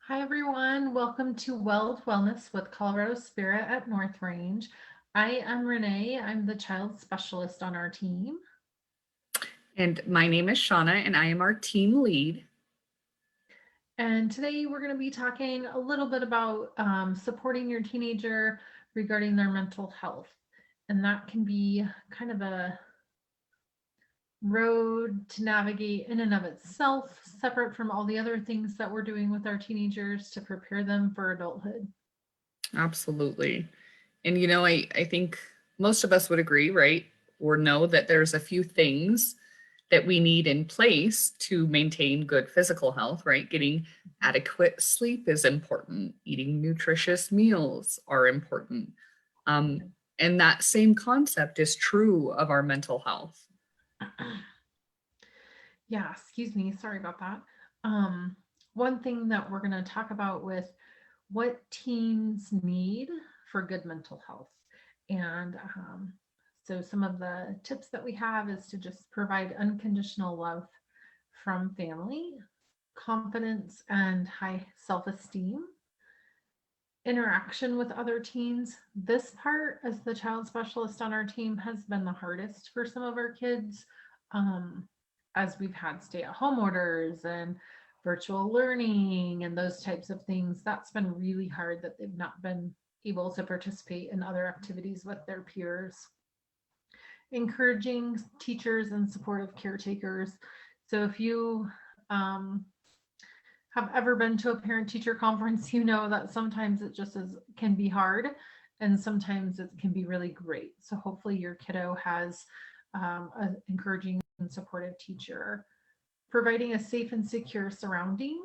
Hi, everyone. Welcome to Weld Wellness with Colorado Spirit at North Range. I am Renee. I'm the child specialist on our team. And my name is Shauna, and I am our team lead. And today we're going to be talking a little bit about supporting your teenager regarding their mental health. And that can be kind of a road to navigate in and of itself, separate from all the other things that we're doing with our teenagers to prepare them for adulthood. Absolutely. And I think most of us would agree, right? Or know that there's a few things that we need in place to maintain good physical health, right? Getting adequate sleep is important. Eating nutritious meals are important. Um, and that same concept is true of our mental health. Yeah, excuse me. Sorry about that. Um, One thing that we're going to talk about with what teens need for good mental health. And so, some of the tips that we have is to just provide unconditional love from family, confidence, and high self esteem, interaction with other teens. This part, as the child specialist on our team, has been the hardest for some of our kids, um, as we've had stay at home orders and virtual learning and those types of things. That's been really hard that they've not been able to participate in other activities with their peers. Encouraging teachers and supportive caretakers. So if you um, have ever been to a parent teacher conference, you know that sometimes it just is can be hard and sometimes it can be really great. So hopefully your kiddo has an encouraging and supportive teacher, providing a safe and secure surrounding.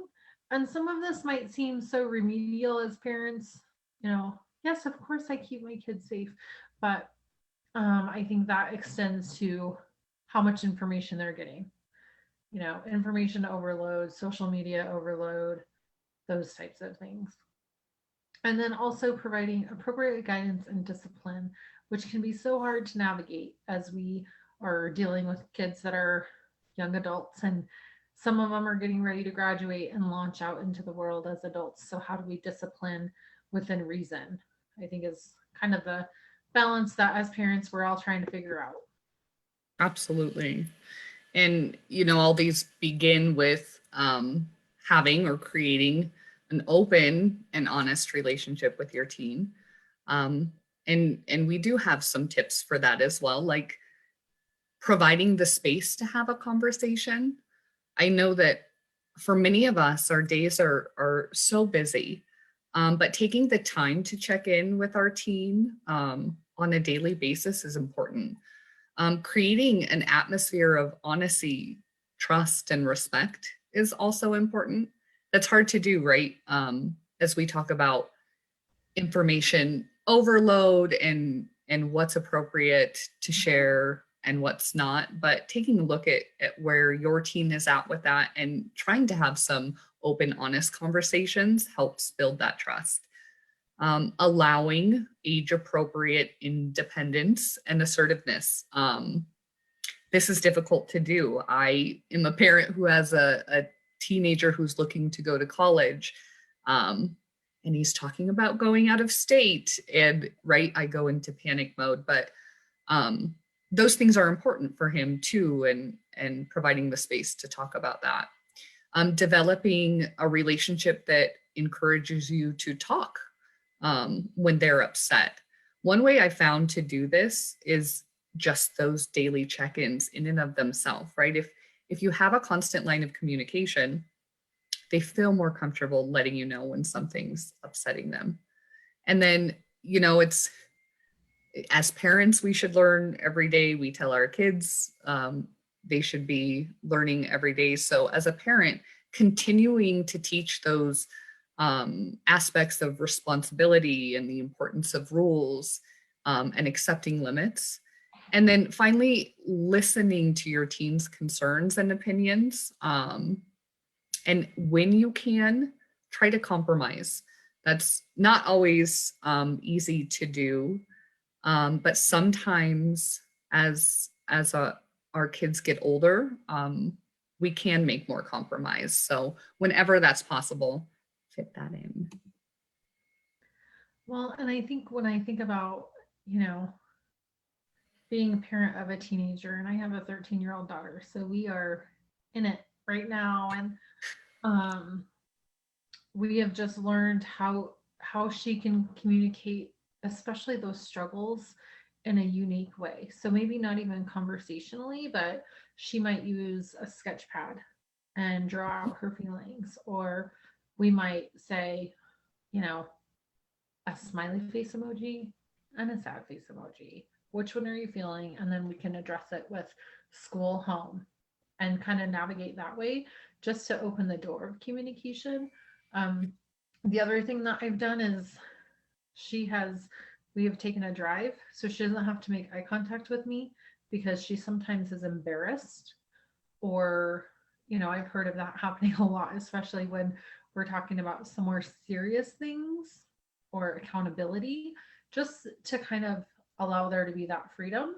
And some of this might seem so remedial as parents, yes, of course I keep my kids safe, but I think that extends to how much information they're getting, information overload, social media overload, those types of things. And then also providing appropriate guidance and discipline, which can be so hard to navigate as we are dealing with kids that are young adults, and some of them are getting ready to graduate and launch out into the world as adults. So, how do we discipline within reason? I think is kind of the balance that as parents we're all trying to figure out. Absolutely. And, all these begin with having or creating an open and honest relationship with your teen. Um, and we do have some tips for that as well, like providing the space to have a conversation. I know that for many of us, our days are so busy, but taking the time to check in with our teen on a daily basis is important. Creating an atmosphere of honesty, trust, and respect is also important. That's hard to do, right? As we talk about information overload and what's appropriate to share and what's not, but taking a look at where your teen is at with that and trying to have some open, honest conversations helps build that trust. Allowing age appropriate independence and assertiveness. This is difficult to do. I am a parent who has a teenager who's looking to go to college. And he's talking about going out of state. And right, I go into panic mode, but um, those things are important for him too, and providing the space to talk about that. Developing a relationship that encourages you to talk when they're upset. One way I found to do this is just those daily check-ins in and of themselves, right? If you have a constant line of communication, they feel more comfortable letting you know when something's upsetting them. And then, it's as parents, we should learn every day. We tell our kids they should be learning every day. So, as a parent, continuing to teach those aspects of responsibility and the importance of rules and accepting limits. And then finally, listening to your team's concerns and opinions. And when you can, try to compromise. That's not always easy to do, but sometimes as our kids get older, we can make more compromise. So whenever that's possible, fit that in. Well, and I think when I think about, you know, being a parent of a teenager, and I have a 13-year-old daughter, so we are in it right now, and um, we have just learned how she can communicate, especially those struggles, in a unique way. So maybe not even conversationally, but she might use a sketch pad and draw out her feelings, or we might say, you know, a smiley face emoji and a sad face emoji. Which one are you feeling? And then we can address it with school, home, and kind of navigate that way just to open the door of communication. Um, the other thing that I've done is we have taken a drive so she doesn't have to make eye contact with me because she sometimes is embarrassed, or, you know, I've heard of that happening a lot, especially when we're talking about some more serious things or accountability, just to kind of allow there to be that freedom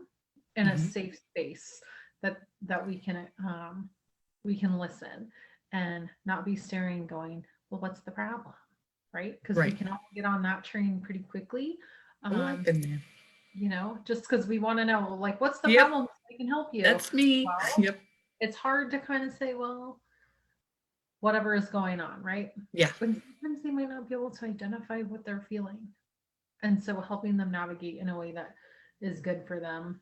in a safe space that we can listen and not be staring going, well, what's the problem? Right? Because we Right. can all get on that train pretty quickly. Oh, I've been there. You know, just because we want to know, like, what's the Yep. problem? I can help you. That's me. Well, Yep. it's hard to kind of say, well, whatever is going on, right? Yeah. When sometimes they might not be able to identify what they're feeling. And so helping them navigate in a way that is good for them.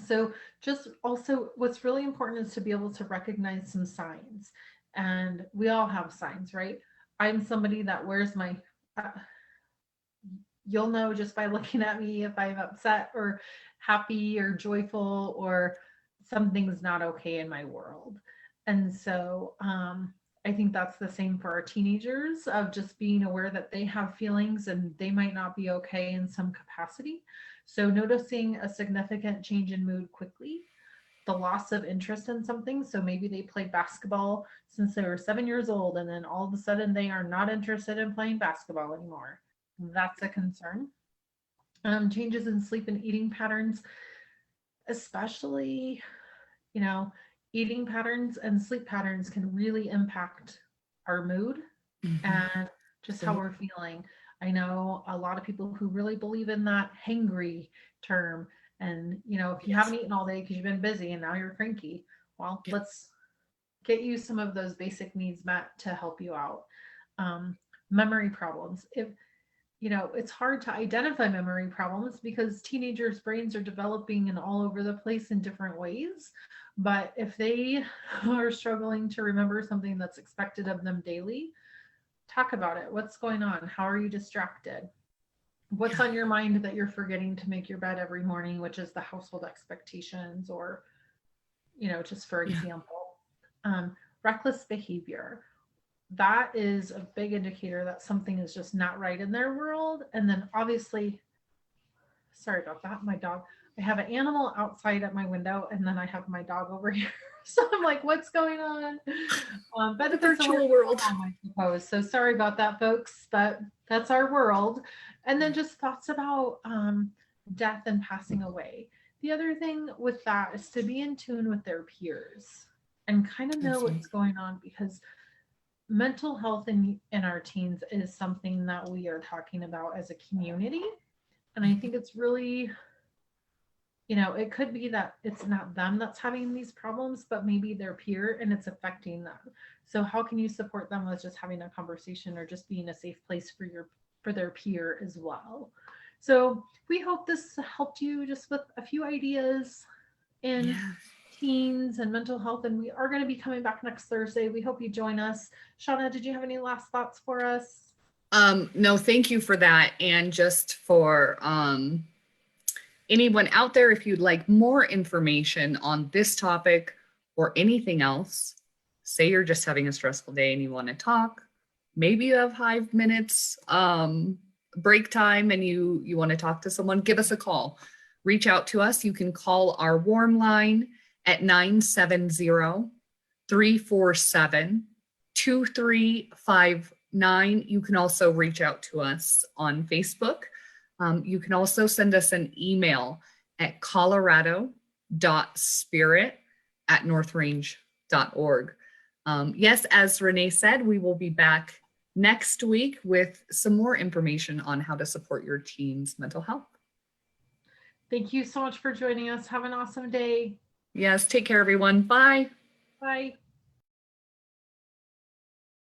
So just also what's really important is to be able to recognize some signs. And we all have signs, right? I'm somebody that wears my you'll know just by looking at me if I'm upset or happy or joyful or something's not okay in my world. And so I think that's the same for our teenagers, of just being aware that they have feelings and they might not be okay in some capacity. So noticing a significant change in mood quickly, the loss of interest in something. So maybe they played basketball since they were 7 years old, and then all of a sudden they are not interested in playing basketball anymore. That's a concern. Changes in sleep and eating patterns, especially, you know, eating patterns and sleep patterns can really impact our mood and just how we're feeling. I know a lot of people who really believe in that hangry term. And, you know, if you haven't eaten all day because you've been busy and now you're cranky, well, let's get you some of those basic needs met to help you out. Memory problems. If, you know, it's hard to identify memory problems because teenagers' brains are developing and all over the place in different ways. But if they are struggling to remember something that's expected of them daily, talk about it. What's going on? How are you distracted? What's on your mind that you're forgetting to make your bed every morning, which is the household expectations, or, you know, just for example, reckless behavior. That is a big indicator that something is just not right in their world. And then obviously, sorry about that, my dog, I have an animal outside at my window and then I have my dog over here. So I'm like, what's going on? But The virtual world. I suppose. So sorry about that, folks, but that's our world. And then just thoughts about death and passing away. The other thing with that is to be in tune with their peers and kind of know what's going on, because mental health in our teens is something that we are talking about as a community. And I think it's really, you know, it could be that it's not them that's having these problems, but maybe their peer, and it's affecting them. So how can you support them with just having a conversation or just being a safe place for their peer as well? So we hope this helped you just with a few ideas in teens and mental health. And we are going to be coming back next Thursday. We hope you join us. Shauna, did you have any last thoughts for us? No, thank you for that. And just for anyone out there, if you'd like more information on this topic or anything else, say you're just having a stressful day and you want to talk, maybe you have 5 minutes break time and you want to talk to someone, give us a call. Reach out to us. You can call our warm line at 970-347-2359. You can also reach out to us on Facebook. You can also send us an email at colorado.spirit@northrange.org. Yes, as Renee said, we will be back next week with some more information on how to support your teen's mental health. Thank you so much for joining us. Have an awesome day. Yes, take care, everyone. Bye. Bye.